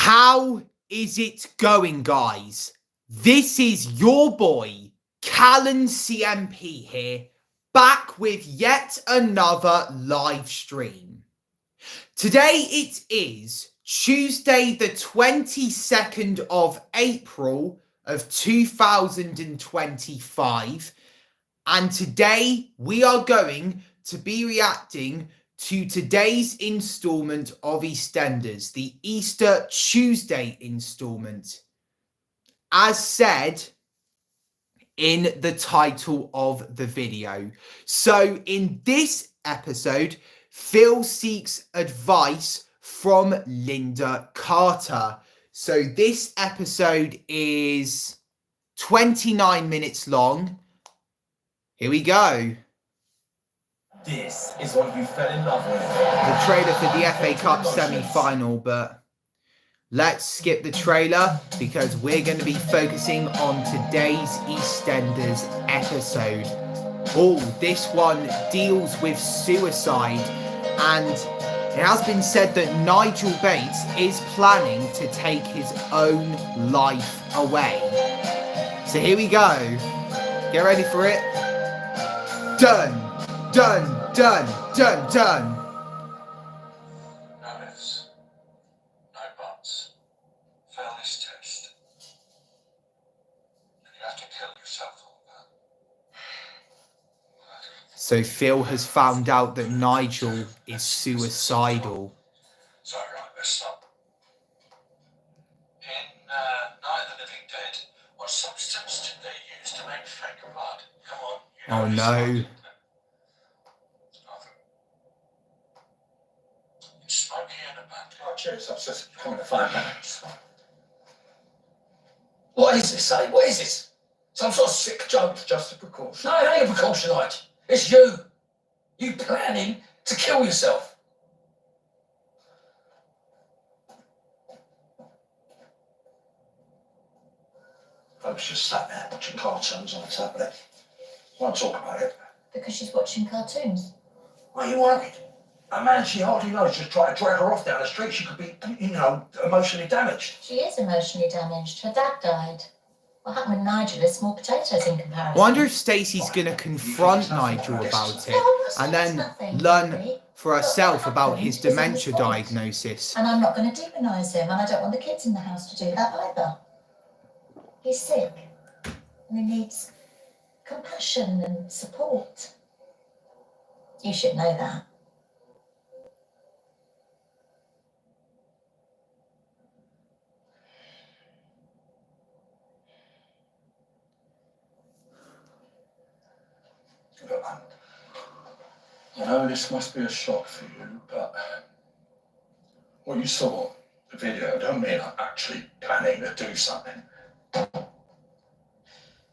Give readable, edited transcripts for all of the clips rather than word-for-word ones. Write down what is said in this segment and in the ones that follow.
How is it going, guys? This is your boy, Callan CMP here, back with yet another live stream. Today it is Tuesday the 22nd of April of 2025, and today we are going to be reacting to today's installment of EastEnders, the Easter Tuesday installment, as said in the title of the video. So in this episode, Phil seeks advice from Linda Carter. So this episode is 29 minutes long. Here we go. This is what you fell in love with. The trailer for the FA Cup semi-final, but let's skip the trailer because we're going to be focusing on today's EastEnders episode. Oh, this one deals with suicide, and it has been said that Nigel Bates is planning to take his own life away. So here we go. Get ready for it. Done. Done, done, done, done. No ifs, no buts. Fail this test. And you have to kill yourself on that. So Phil has found out that Nigel is suicidal. So right, let's stop. In Night of the Living Dead, what substance did they use to make fake blood? Come on. You know Oh this no. one. Smoky in the back. Oh, cheers. I was just coming to 5 minutes. What is this, eh? What is this? Some sort of sick joke? Just a precaution. No, it ain't a precaution, Nigel. It's you. You planning to kill yourself. I was just sat there watching cartoons on the tablet. Won't talk about it. Because she's watching cartoons. Why are you worried? A man she hardly knows just try to drag her off down the street. She could be, emotionally damaged. She is emotionally damaged. Her dad died. What happened with Nigel is small potatoes in comparison. I wonder if Stacey's going to confront Nigel about it and then learn for herself about his dementia diagnosis. And I'm not going to demonise him, and I don't want the kids in the house to do that either. He's sick, and he needs compassion and support. You should know that. Look, I know this must be a shock for you, but what you saw, the video, don't mean I'm actually planning to do something.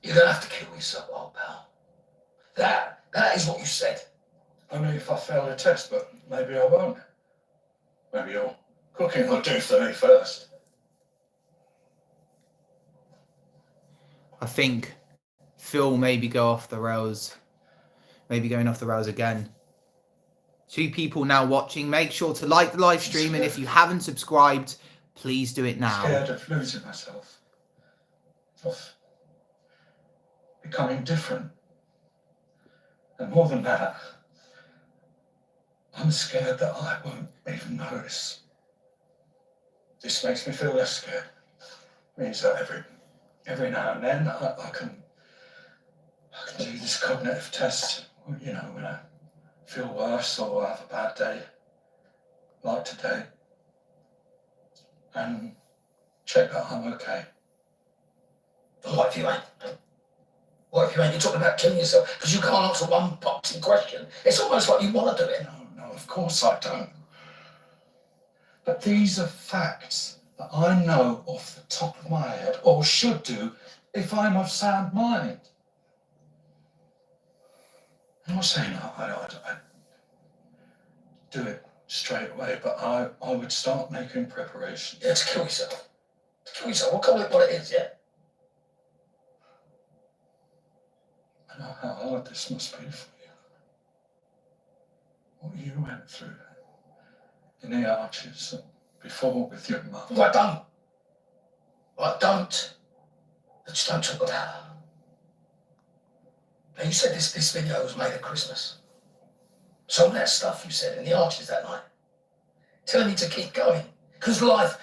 You're gonna have to kill yourself, old pal. That is what you said. Only if I fail the test, but maybe I won't. Maybe your cooking will do for me first. I think Phil maybe go off the rails. Maybe going off the rails again. 2 people now watching. Make sure to like the live stream, and if you haven't subscribed, please do it now. Scared of losing myself. Of becoming different. And more than that, I'm scared that I won't even notice. This makes me feel less scared. It means that every now and then I can do this cognitive test, when I feel worse or have a bad day, like today, and check that I'm okay. But what if you ain't? What if you ain't? You're talking about killing yourself because you can't answer one boxing question. It's almost like you want to do it. No, of course I don't. But these are facts that I know off the top of my head, or should do if I'm of sound mind. I'm not saying I'd do it straight away, but I would start making preparations. Yeah, to kill yourself. To kill yourself. We'll call it what it is, yeah? I know how hard this must be for you. What you went through in the arches, before with your mum. Well, I don't. Just don't talk about her. Now, you said this video was made at Christmas. Some of that stuff you said in the Arches that night, telling me to keep going, because life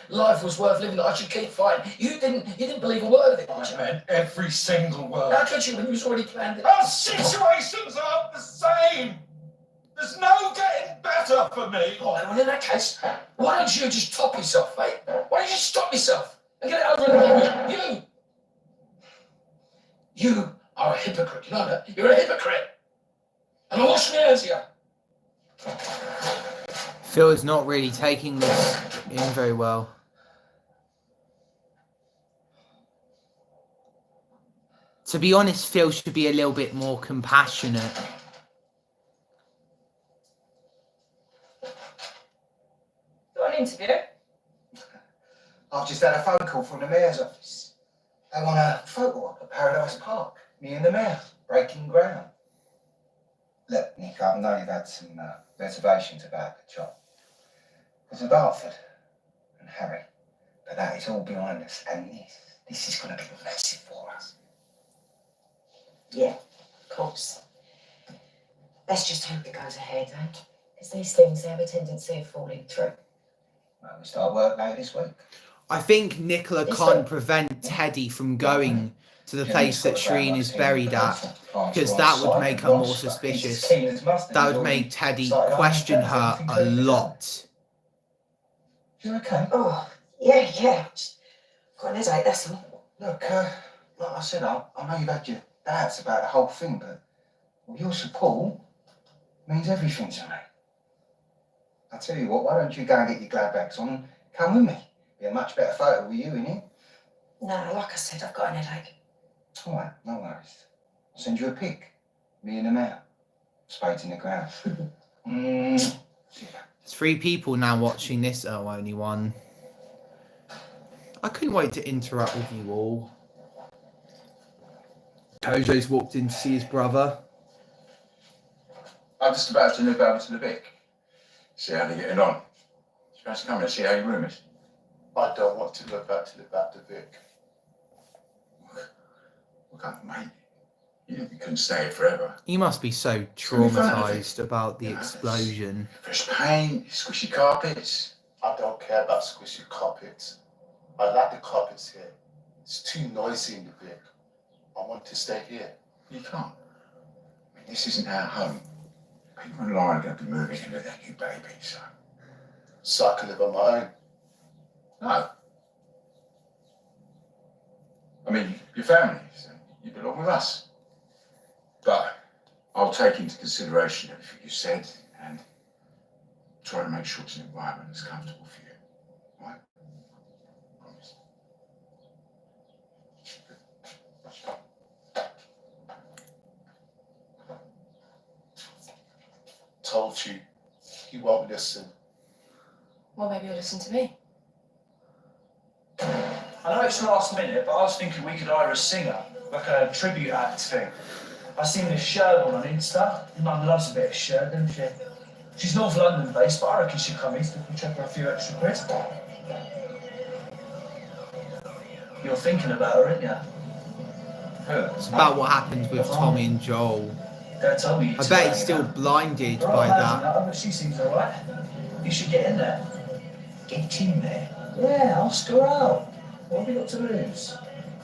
was worth living, that I should keep fighting. You didn't believe a word of it, did you? I meant every single word. How could you when you was already planned it? Our situations aren't the same. There's no getting better for me. All right, well, in that case, why don't you just top yourself, mate? Why don't you stop yourself and get it over and done with? You are a hypocrite, you know that? You're a hypocrite. And I wash my hands of you. Phil is not really taking this in very well. To be honest, Phil should be a little bit more compassionate. Got an interview? I've just had a phone call from the mayor's office. They want a photo op at Paradise Park. Me and the mayor, breaking ground. Look, Nick, I know you've had some reservations about the job. There's a Dartford and Harry, but that is all behind us, and this is going to be massive for us. Yeah, of course. Let's just hope it goes ahead, eh? Because these things, they have a tendency of falling through. Well, we start work later this week. I think Nicola can't prevent Teddy from going to the place that Shireen is buried at, because that would make her more suspicious. That would make Teddy question her a lot. You okay? Oh, yeah. Just got an headache, that's all. Look, like I said, I know you've had your doubts about the whole thing, but your support means everything to me. I tell you what, why don't you go and get your glad bags on and come with me? Be a much better photo with you in it. No, like I said, I've got an headache. All right, no worries. I'll send you a pic. Me and the mayor. Spades in the ground. There's 3 people now watching this. Oh, only 1. I couldn't wait to interact with you all. Kojo's walked in to see his brother. I'm just about to nip over to the Vic. See how they're getting on. You guys come and see how your room is. I don't want to go back to the Vic. Look, mate. You couldn't stay here forever. He must be so traumatized about the explosion. Fresh paint, squishy carpets. I don't care about squishy carpets. I like the carpets here. It's too noisy in the Vic. I want to stay here. You can't. I mean, this isn't our home. People in line are going to be moving in with their new baby, So I can live on my own. No. I mean, your family, so you belong with us. But I'll take into consideration everything you said and try to make sure it's an environment that's comfortable for you. Right? Promise. Told you, you won't listen. Well, maybe you'll listen to me. I know it's last minute, but I was thinking we could hire a singer, like a tribute act thing. I seen this Sherborne on Insta. Mum loves a bit of Cher, doesn't she? She's North London based, but I reckon she'd come East if we check her a few extra quid. You're thinking about her, aren't you? It's about what happens with Tommy and Joel. Don't tell me. I bet he's still blinded by that. But she seems alright. You should get in there. Get in there? Yeah, ask her out. What have you got to lose?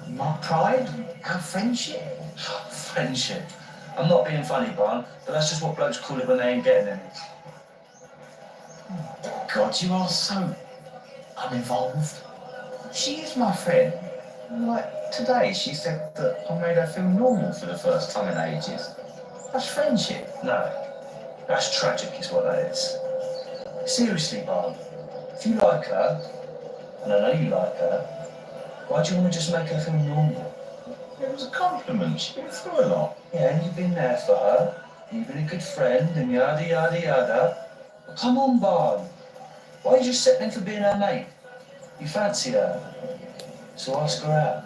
My pride? Our friendship? Friendship? I'm not being funny, Barn, but that's just what blokes call it when they ain't getting any. God, you are so uninvolved. She is my friend. Like today, she said that I made her feel normal for the first time in ages. That's friendship. No, that's tragic is what that is. Seriously, Barn, if you like her, and I know you like her, why do you want to just make her feel normal? It was a compliment. She's been through a lot. Yeah, and you've been there for her, you've been a good friend, and yada yada yada. But come on, Barn. Why are you just settling for being her mate? You fancy her, so ask her out.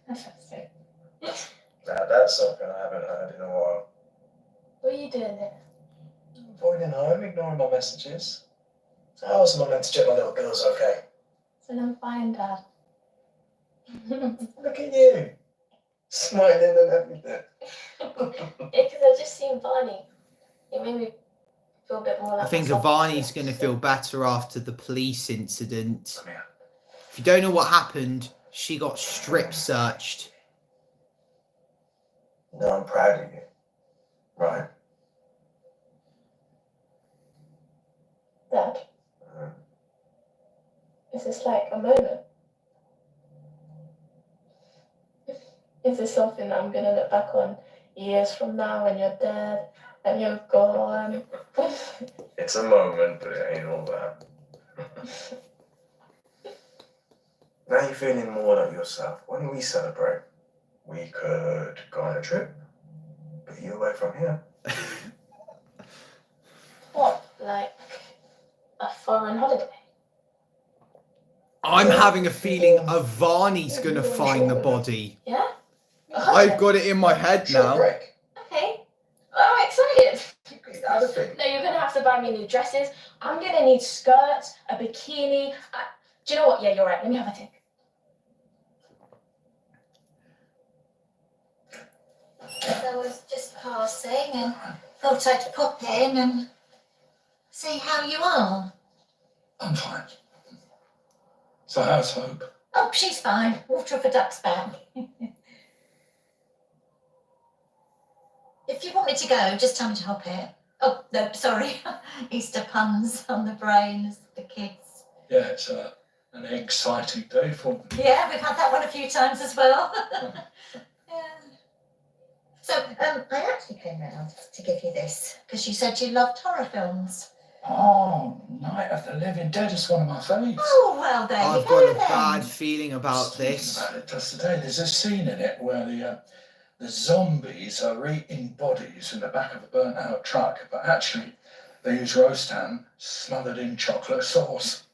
Perfect. about something I haven't heard in a while. What are you doing there? Avoiding home, ignoring my messages. How else am I meant to check my little girl's okay? So I'm fine, Dad. Look at you. Smiling and everything. Because I just seen Barney. It made me feel a bit more like I think myself. Avani's going to feel better after the police incident. Come here. If you don't know what happened, she got strip searched. No, I'm proud of you. Right? Dad, is this like a moment? Is this something that I'm gonna look back on years from now when you're dead and you're gone? It's a moment, but it ain't all that. Now you're feeling more like yourself. Why don't we celebrate? We could go on a trip. Get you away from here. What, like a foreign holiday? I'm having a feeling Avani's going to find the body. Yeah? I've got it in my head Short now. break. Okay. I'm excited. Get out of it. No, you're gonna have to buy me new dresses. I'm gonna need skirts, a bikini. Do you know what? Yeah, you're right. Let me have a think. I was just passing and thought I'd pop in and see how you are. I'm fine. So how's Hope? Oh, she's fine. Water off a duck's back. If you want me to go, just tell me to hop here. Oh, no, sorry. Easter puns on the brains, the kids. Yeah, it's an exciting day for me. Yeah, we've had that one a few times as well. Yeah. So, I actually came round to give you this because you said you loved horror films. Oh, Night of the Living Dead is one of my faves. Oh, well, there I've you go got a then. bad feeling about Thinking this. about it just today. There's a scene in it where the zombies are eating bodies in the back of a burnt out truck, but actually they use roast ham smothered in chocolate sauce.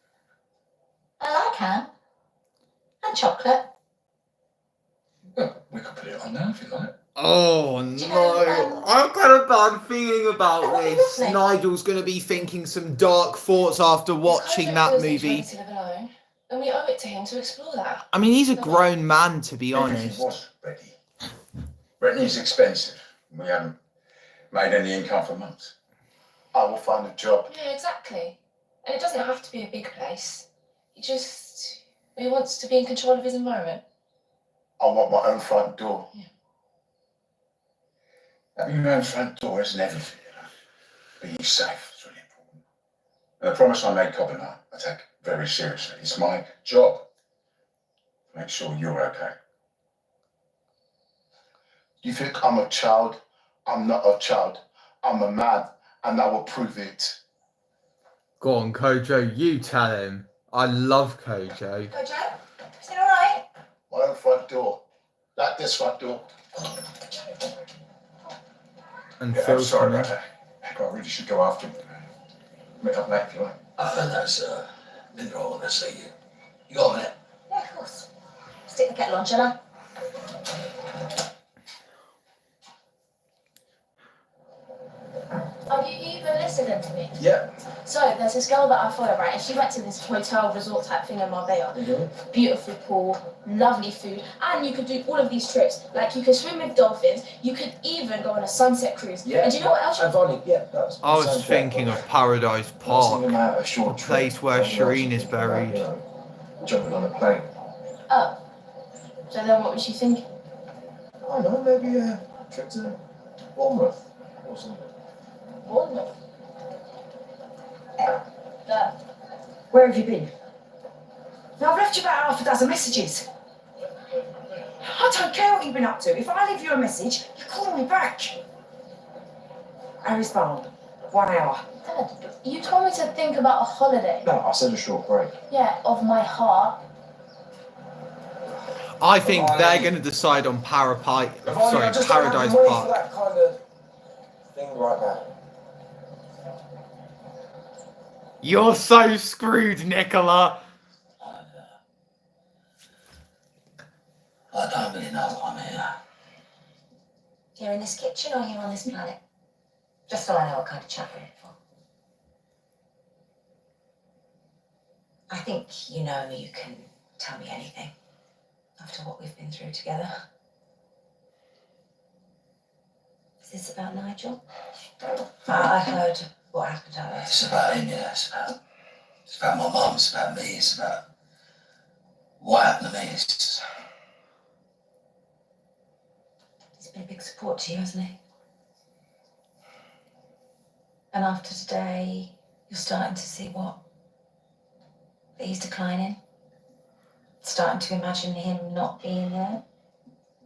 I like ham. And chocolate. Well, we could put it on now if you like. Oh you no, know, I've got a bad feeling about Oh, this. lovely. Nigel's going to be thinking some dark thoughts after watching that movie. To live alone, and we owe it to him to explore that. I mean, he's a grown man, to be Even if honest. it was ready. Renting's expensive. We haven't made any income for months. I will find a job. Yeah, exactly. And it doesn't have to be a big place. He wants to be in control of his environment. I want my own front door. Having your own front door isn't everything, you know. Being safe is really important. And the promise I made Cobb and I take very seriously. It's my job to make sure you're okay. You think I'm a child? I'm not a child. I'm a man, and I will prove it. Go on, Kojo, you tell him. I love Kojo. Go, Joe. Is it all right? My own front door. Like this front door. And Yeah, I'm Phil's sorry coming. about that. I really should go after him. Meet up late if you like. That's Linda, I want to see you. You got a minute? Yeah, of course. Stick the kettle on, shall I? Are you even listening to me? Yeah. So there's this girl that I follow, right? And she went to this hotel resort type thing in Marbella. Beautiful pool, lovely food, and you could do all of these trips. Like you could swim with dolphins. You could even go on a sunset cruise. Yeah. And do you know what else? That's I was thinking of Paradise Park, a short the place where Shireen is buried. Jumping on a plane. Oh. So then what was you thinking? I don't know, maybe a trip to Bournemouth or something. Bournemouth. Where have you been? Now, I've left you about half a dozen messages. I don't care what you've been up to. If I leave you a message, you call me back. Harry's barn. 1 hour. Dad, you told me to think about a holiday. No, I said a short break. Yeah, of my heart. I think they're going to decide on Paradise For Park. that kind of thing right now. You're so screwed, Nicola. I don't really know why I'm here. Here in this kitchen or here on this planet? Just so I know what kind of chat we're in for. I think you know you can tell me anything after what we've been through together. Is this about Nigel? I heard what happened out there. It's about him, yeah. It's about my mum, it's about me, it's about what happened to me. It's He's been a big support to you, hasn't he? And after today, you're starting to see what? That he's declining? Starting to imagine him not being there?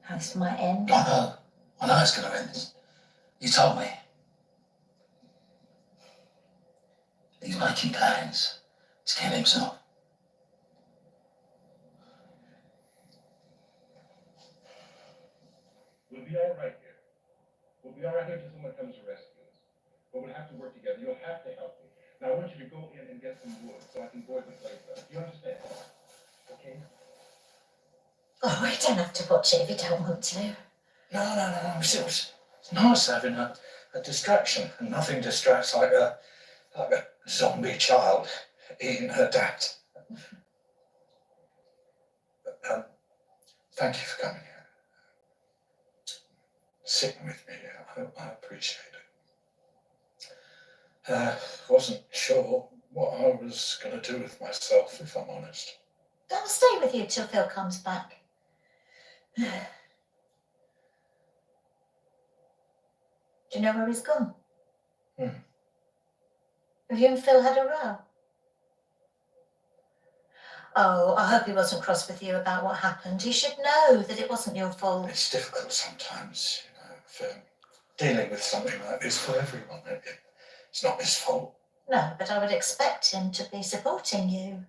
How this might end? I know it's going to end. You told me. He's making plans to kill himself. We'll be all right here. We'll be all right here until someone comes to rescue us. But we'll have to work together. You'll have to help me. Now I want you to go in and get some wood so I can board the place up. Do you understand? Okay? Oh, we don't have to watch it if you don't want to. No. It's nice having a distraction. And nothing distracts like a zombie child eating her dad. But, thank you for coming here. Sitting with me, I appreciate it. Wasn't sure what I was going to do with myself, if I'm honest. I'll stay with you till Phil comes back. Do you know where he's gone? Have you and Phil had a row? Oh, I hope he wasn't cross with you about what happened. He should know that it wasn't your fault. It's difficult sometimes, for dealing with something like this for everyone. It's not his fault. No, but I would expect him to be supporting you.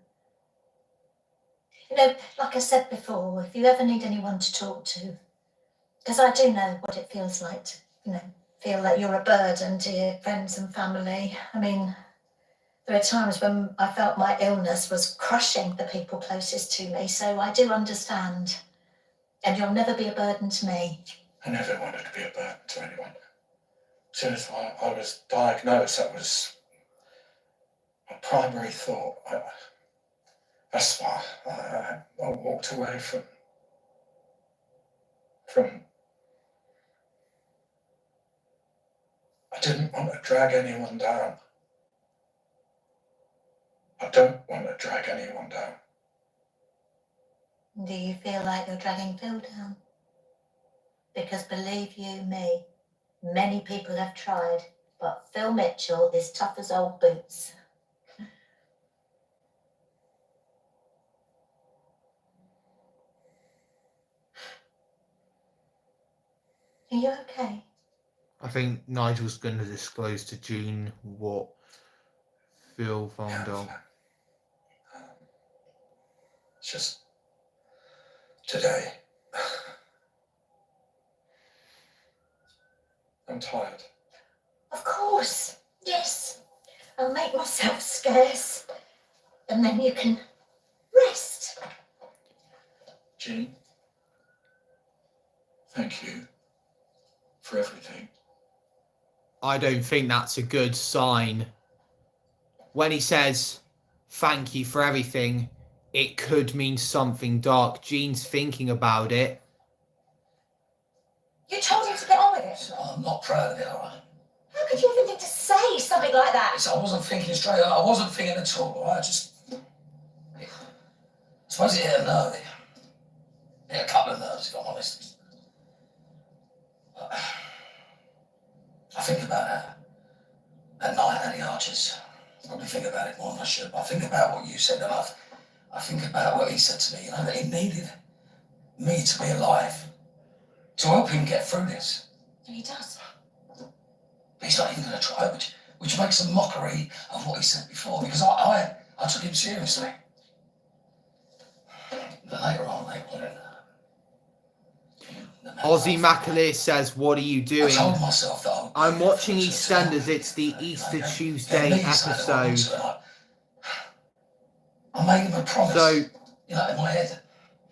You know, like I said before, if you ever need anyone to talk to, because I do know what it feels like to, feel like you're a burden to your friends and family. I mean, there are times when I felt my illness was crushing the people closest to me, so I do understand. And you'll never be a burden to me. I never wanted to be a burden to anyone. As soon as I was diagnosed, that was my primary thought. That's why I walked away from. I didn't want to drag anyone down. I don't want to drag anyone down. Do you feel like you're dragging Phil down? Because believe you me, many people have tried, but Phil Mitchell is tough as old boots. Are you okay? I think Nigel's going to disclose to Jean what Phil found out. It's just today. I'm tired. Of course, yes. I'll make myself scarce, and then you can rest. Jean, thank you for everything. I don't think that's a good sign. When he says, thank you for everything, it could mean something dark. Jean's thinking about it. You told him to get on with it. I'm not proud of it, all right? How could you even think to say something like that? I wasn't thinking straight. I wasn't thinking at all, all right? I suppose it hit a nerve. It hit a couple of nerves, if I'm honest. I think about that at night at the Archers. I probably think about it more than I should. I think about what you said, and I think about what he said to me, that he needed me to be alive to help him get through this. And he does. But he's not even going to try, which makes a mockery of what he said before, because I took him seriously. But later on, they put it. Ozzy McAleer says, what are you doing? I told myself that I'm watching EastEnders. It's the Easter Tuesday episode. I made him a promise, So, in my head.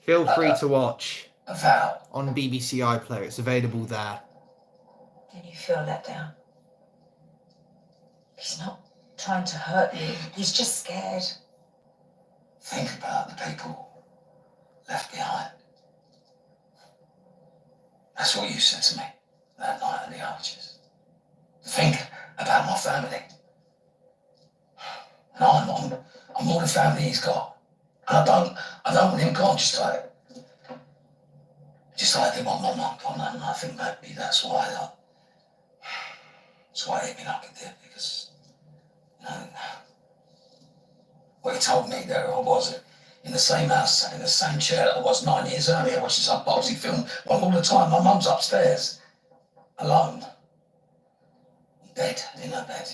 feel free to watch A vow. on BBC iPlayer. It's available there. Then you feel let down. He's not trying to hurt you. He's just scared. Think about the people left behind. That's what you said to me that night at the Arches. Think about my family. And I'm all the family he's got. And I don't want him gone just like I did want my mum gone. And I think maybe that's why it hit me like it did, because, you know, what he told me there I was in the same house, sat in the same chair that I was 9 years earlier, watching some boxing film, while all the time my mum's upstairs, alone, dead in her bed.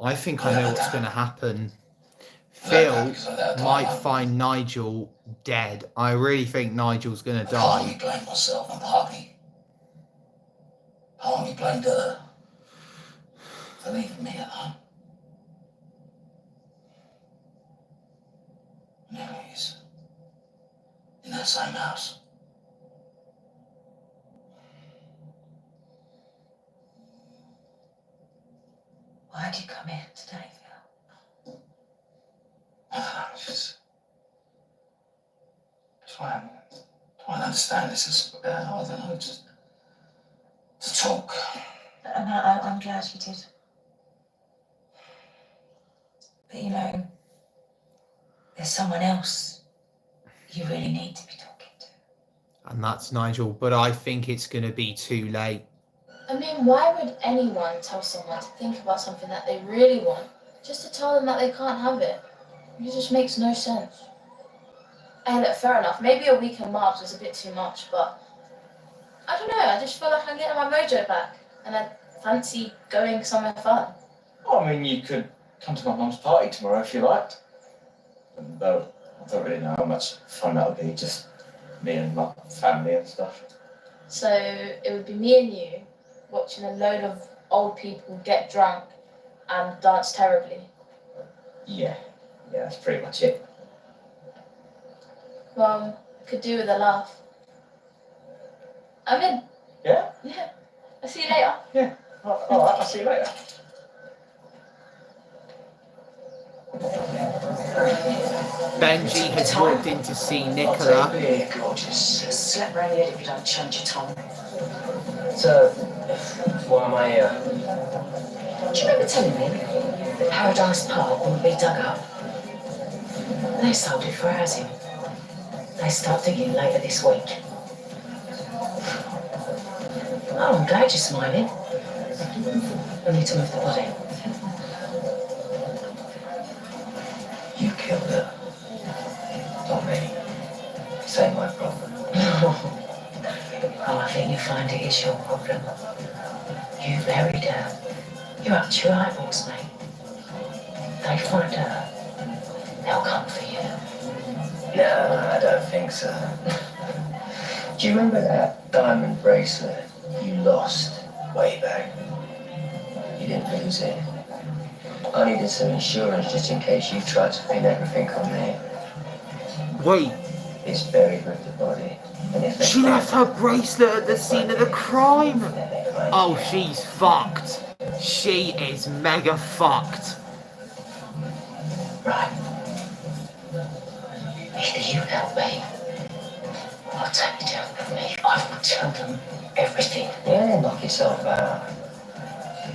I think I know what's going to happen. Phil might find Nigel dead. I really think Nigel's going to die. Partly blame myself and partly blamed her for leaving me alone. Memories in that same house. Why'd you come here today, Phil? Just trying to understand this as I don't know, just to talk. And I'm glad you did. But you know, there's someone else you really need to be talking to. And that's Nigel, but I think it's going to be too late. I mean, why would anyone tell someone to think about something that they really want just to tell them that they can't have it? It just makes no sense. Hey, look, fair enough. Maybe a week in March was a bit too much, but I don't know. I just feel like I'm getting my mojo back, and I fancy going somewhere fun. Oh, I mean, you could come to my mum's party tomorrow if you liked. Though I don't really know how much fun that would be, just me and my family and stuff. So it would be me and you watching a load of old people get drunk and dance terribly. Yeah, that's pretty much it. Well, could do with a laugh. I'm in. Yeah? Yeah. I'll see you later. Yeah. All right, I'll see you later. Benji has walked in to see Nicola. Really gorgeous. Slap round the head if you don't change your tone. So, why am I here? Do you remember telling me that Paradise Park wouldn't be dug up? They sold it for housing. They start digging later this week. Oh, I'm glad you're smiling. I need to move the body. You killed her. Not me. This ain't my problem. Oh, I think you find it is your problem. You buried her. You're up to your eyeballs, mate. They find her. They'll come for you. No, I don't think so. Do you remember that diamond bracelet you lost way back? You didn't lose it. I needed some insurance just in case you tried to pin everything on me. Wait, It's buried with the body. And if they she left find her bracelet at the scene of the crime. it, then they find Oh, she's fucked. She is mega fucked. Right. Either you help me, or take it down with me. I will tell them everything. Yeah, knock yourself out.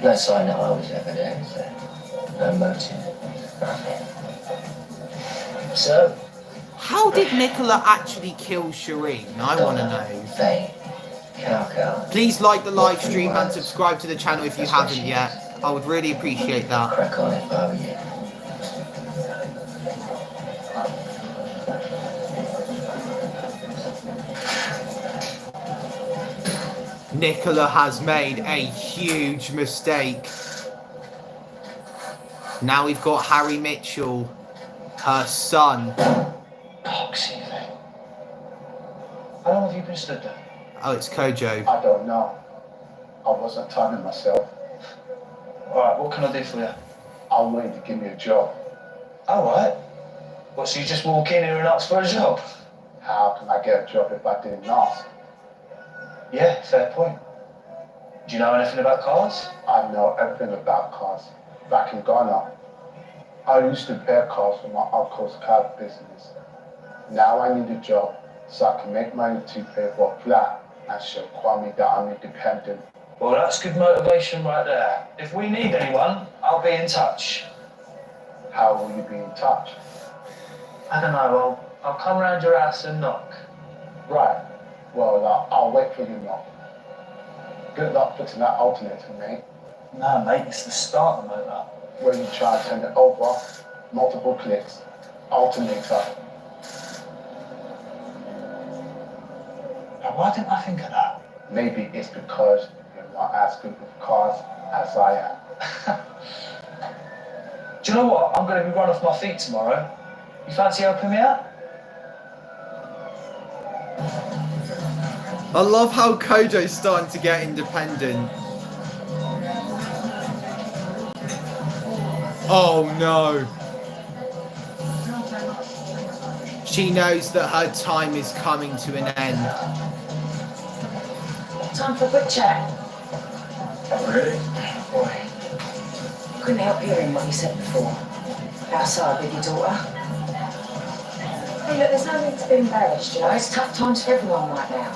No sign that I was ever there, is there? No motive. Nothing. So, How did Nicola actually kill Shireen? I want to know. They, cow. Please like the live stream and subscribe to the channel if you haven't yet. I would really appreciate that. Crack on if I were you. Nicola has made a huge mistake. Now we've got Harry Mitchell, her son. Boxing. How long have you been stood there? Oh, it's Kojo. I don't know. I wasn't timing myself. Alright, what can I do for you? I'm waiting to give me a job. Alright. What, so you just walk in here and ask for a job? How can I get a job if I didn't ask? Yeah, fair point. Do you know anything about cars? I know everything about cars. Back in Ghana, I used to repair cars for my uncle's car business. Now I need a job so I can make money to pay for a flat and show Kwame that I'm independent. Well, that's good motivation right there. If we need anyone, I'll be in touch. How will you be in touch? I don't know, I'll come round your house and knock. Right. Well, I'll wait for you knock. Good luck fixing that alternator, mate. No, mate, it's the starter motor. When you try and turn it over, multiple clicks, alternator. Now, why didn't I think of that? Maybe it's because you're not as good with cars as I am. Do you know what? I'm going to be run off my feet tomorrow. You fancy helping me out? I love how Kojo's starting to get independent. Oh no. She knows that her time is coming to an end. Time for a quick chat. Really? Boy, couldn't help hearing what you said before. Outside with your daughter. Hey, look, there's no need to be embarrassed, you know. It's tough times for everyone right now.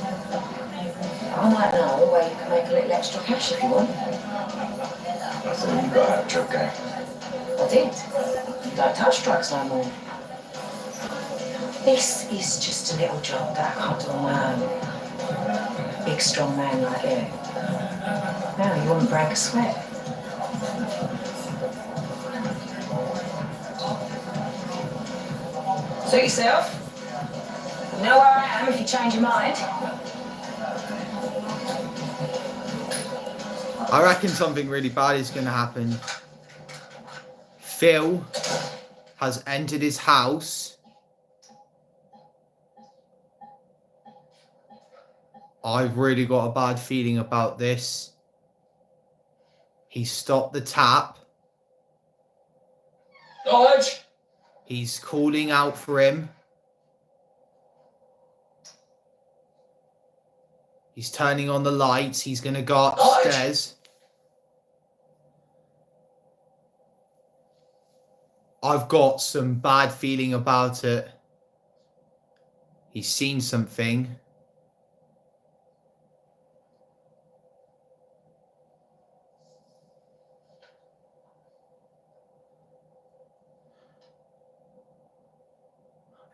I might know a way you can make a little extra cash if you want. I thought you got out of drug game. I did. Don't touch drugs no more. This is just a little job that I can't do on my own. Big, strong man like you. No, you wouldn't break a sweat. Suit yourself. You know where I am if you change your mind. I reckon something really bad is going to happen. Phil has entered his house. I've really got a bad feeling about this. He stopped the tap. Knowledge! He's calling out for him. He's turning on the lights. He's going to go upstairs. I've got some bad feeling about it. He's seen something.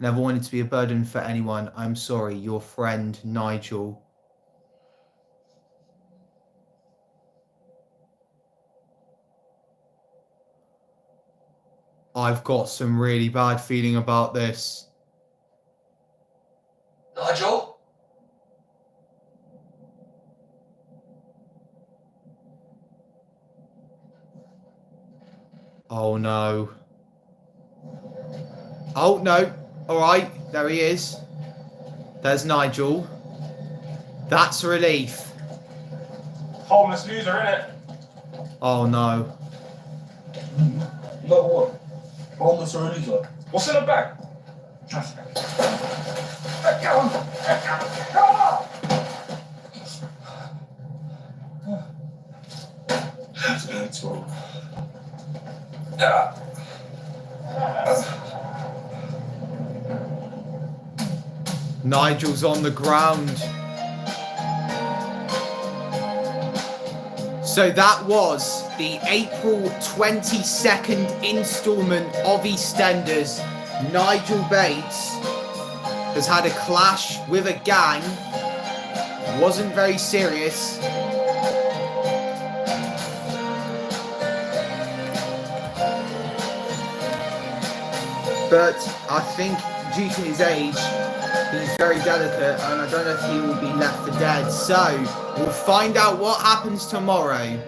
Never wanted to be a burden for anyone. I'm sorry, your friend, Nigel. I've got some really bad feeling about this. Nigel? Oh no. Oh no. All right, there he is. There's Nigel. That's a relief. Homeless loser, innit? Oh no. Like what? Homeless or loser? What's in the bag? Go on! Go on! That's all. Nigel's on the ground. So that was the April 22nd installment of EastEnders. Nigel Bates has had a clash with a gang. Wasn't very serious. But I think due to his age, he's very delicate, and I don't know if he will be left for dead. So we'll find out what happens tomorrow.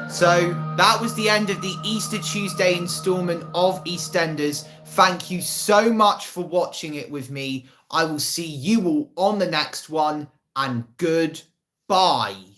So that was the end of the Easter Tuesday installment of EastEnders. Thank you so much for watching it with me. I will see you all on the next one, and goodbye.